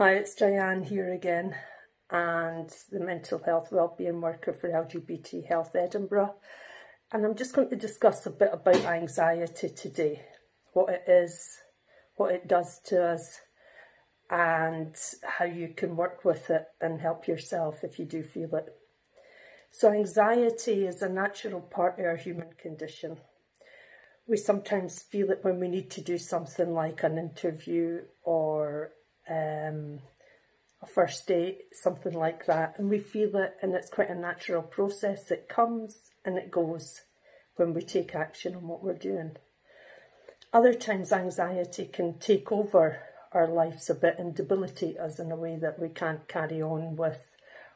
Hi, it's Diane here again, and the mental health wellbeing worker for LGBT Health Edinburgh. And I'm just going to discuss a bit about anxiety today, what it is, what it does to us, and how you can work with it and help yourself if you do feel it. So anxiety is a natural part of our human condition. We sometimes feel it when we need to do something like an interview or a first date, something like that, and we feel it, and it's quite a natural process. It comes and it goes when we take action on what we're doing. Other times anxiety can take over our lives a bit and debilitate us in a way that we can't carry on with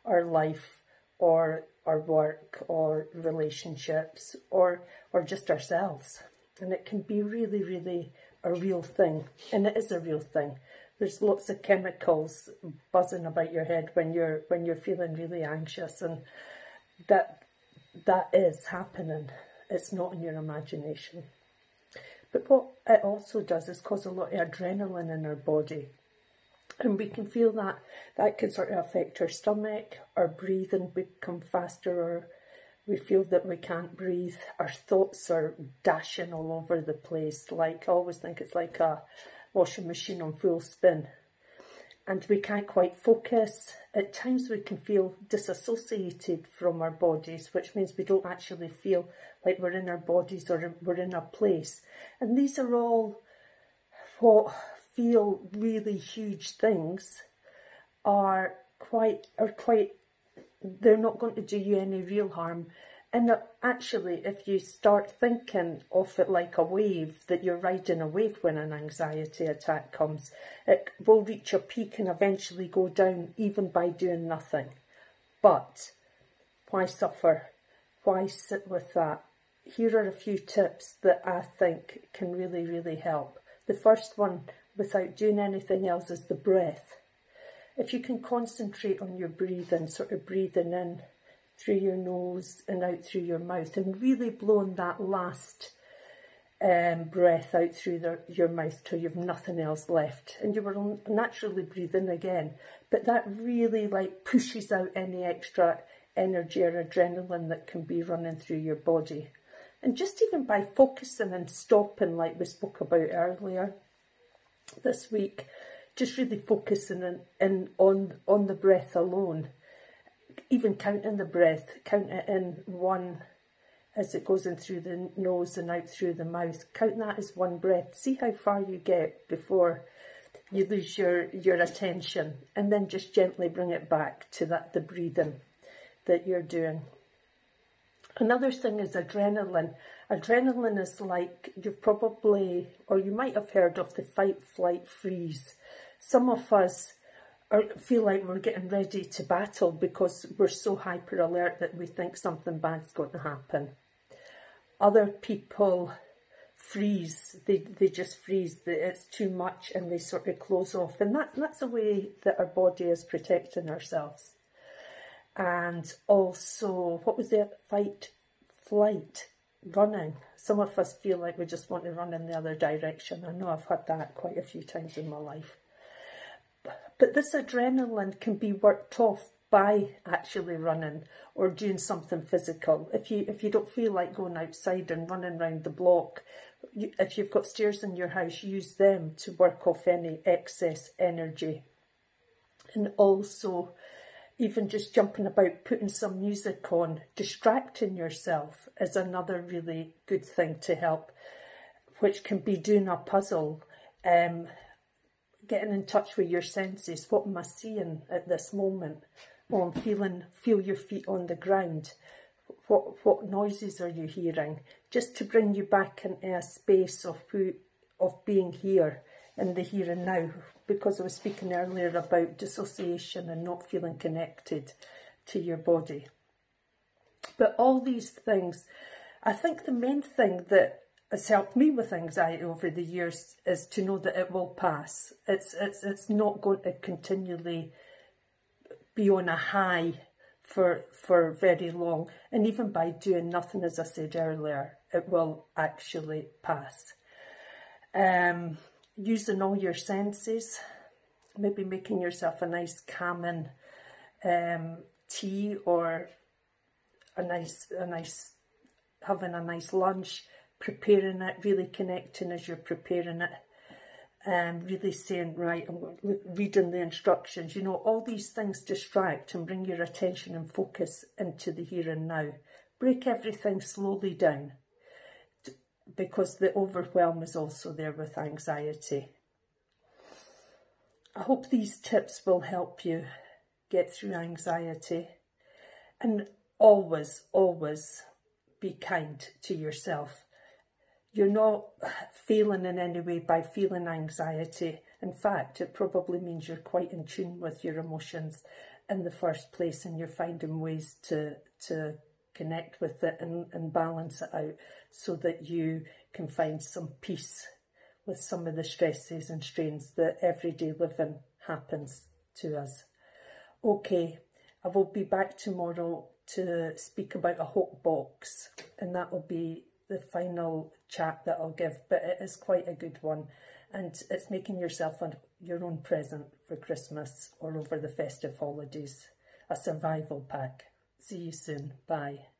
our life or our work or relationships or just ourselves. And it can be really, really a real thing, and it is a real thing. There's lots of chemicals buzzing about your head when you're feeling really anxious, and that is happening. It's not in your imagination. But what it also does is cause a lot of adrenaline in our body, and we can feel that can sort of affect our stomach, our breathing become faster, or we feel that we can't breathe. Our thoughts are dashing all over the place. Like, I always think it's like a washing machine on full spin, and we can't quite focus. At times we can feel disassociated from our bodies, which means we don't actually feel like we're in our bodies or we're in a place. And these are all what feel really huge things are quite they're not going to do you any real harm. And actually, if you start thinking of it like a wave, that you're riding a wave when an anxiety attack comes, it will reach a peak and eventually go down even by doing nothing. But why suffer? Why sit with that? Here are a few tips that I think can really, really help. The first one, without doing anything else, is the breath. If you can concentrate on your breathing, sort of breathing in through your nose and out through your mouth, and really blowing that last breath out through your mouth till you've nothing else left, and you will naturally breathe in again. But that really pushes out any extra energy or adrenaline that can be running through your body. And just even by focusing and stopping, like we spoke about earlier this week, just really focusing on the breath alone. Even counting the breath, count it in one as it goes in through the nose and out through the mouth. Count that as one breath. See how far you get before you lose your attention, and then just gently bring it back to the breathing that you're doing. Another thing is adrenaline. Adrenaline is like, you've probably, or you might have heard of the fight, flight, freeze. Some of us feel like we're getting ready to battle because we're so hyper alert that we think something bad's going to happen. Other people freeze. They just freeze. It's too much and they sort of close off. And that's a way that our body is protecting ourselves. And also, what was it? Fight, flight, running. Some of us feel like we just want to run in the other direction. I know I've had that quite a few times in my life. But this adrenaline can be worked off by actually running or doing something physical. If you don't feel like going outside and running around the block, if you've got stairs in your house, use them to work off any excess energy. And also, even just jumping about, putting some music on, distracting yourself is another really good thing to help, which can be doing a puzzle, getting in touch with your senses. What am I seeing at this moment? Oh, I'm feel your feet on the ground. What noises are you hearing? Just to bring you back into a space of being here in the here and now, because I was speaking earlier about dissociation and not feeling connected to your body. But all these things, I think the main thing that has helped me with anxiety over the years is to know that it will pass. It's not going to continually be on a high for very long. And even by doing nothing, as I said earlier, it will actually pass. Using all your senses, maybe making yourself a nice calming tea, or having a nice lunch, preparing it, really connecting as you're preparing it, really saying, right, I'm reading the instructions. You know, all these things distract and bring your attention and focus into the here and now. Break everything slowly down, because the overwhelm is also there with anxiety. I hope these tips will help you get through anxiety. And always, always be kind to yourself. You're not failing in any way by feeling anxiety. In fact, it probably means you're quite in tune with your emotions in the first place, and you're finding ways to connect with it and balance it out, so that you can find some peace with some of the stresses and strains that everyday living happens to us. Okay, I will be back tomorrow to speak about a hope box, and that will be the final chat that I'll give, but it is quite a good one, and it's making yourself your own present for Christmas or over the festive holidays, a survival pack. See you soon. Bye.